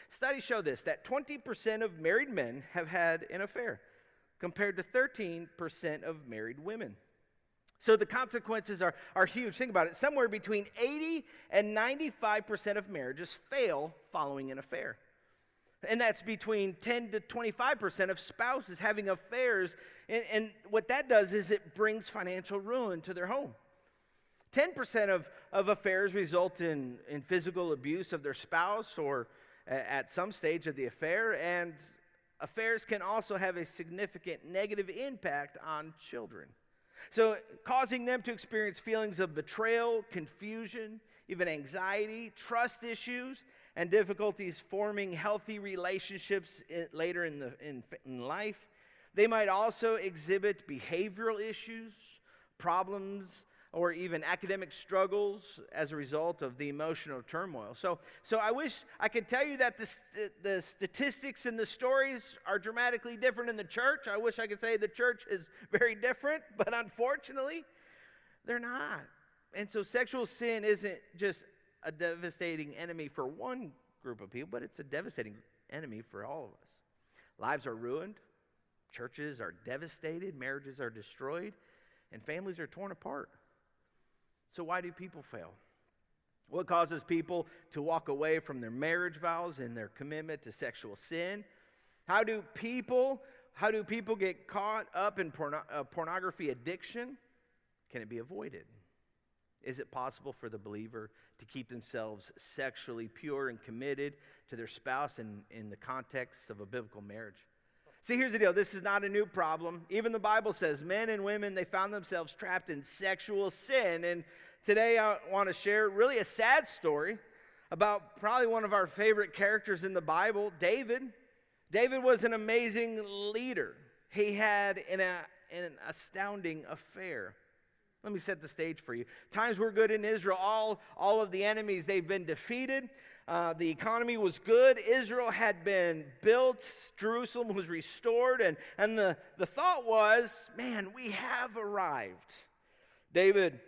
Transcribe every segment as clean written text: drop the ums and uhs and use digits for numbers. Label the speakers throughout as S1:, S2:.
S1: Studies show this, that 20% of married men have had an affair, compared to 13% of married women. So the consequences are huge. Think about it. Somewhere between 80 and 95% of marriages fail following an affair. And that's between 10 to 25% of spouses having affairs. And what that does is it brings financial ruin to their home. 10% of affairs result in physical abuse of their spouse or at some stage of the affair. And affairs can also have a significant negative impact on children. So causing them to experience feelings of betrayal, confusion, even anxiety, trust issues, and difficulties forming healthy relationships later in life. They might also exhibit behavioral issues, problems, or even academic struggles as a result of the emotional turmoil. So I wish I could tell you that the statistics and the stories are dramatically different in the church. I wish I could say the church is very different, but unfortunately, they're not. And so sexual sin isn't just a devastating enemy for one group of people, but it's a devastating enemy for all of us. Lives are ruined, churches are devastated, marriages are destroyed, and families are torn apart. So why do people fail? What causes people to walk away from their marriage vows and their commitment to sexual sin? How do people get caught up in pornography addiction? Can it be avoided? Is it possible for the believer to keep themselves sexually pure and committed to their spouse in the context of a biblical marriage? See, here's the deal. This is not a new problem. Even the Bible says men and women, they found themselves trapped in sexual sin. And today I want to share really a sad story about probably one of our favorite characters in the Bible, David. David was an amazing leader. He had an astounding affair. Let me set the stage for you. Times were good in Israel. All of the enemies, they've been defeated. The economy was good. Israel had been built. Jerusalem was restored. And the thought was, man, we have arrived. David,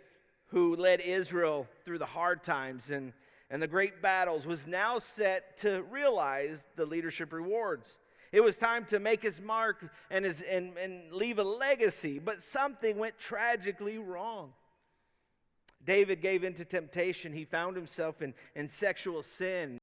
S1: who led Israel through the hard times and the great battles, was now set to realize the leadership rewards. It was time to make his mark and leave a legacy, but something went tragically wrong. David gave in to temptation. He found himself in sexual sin.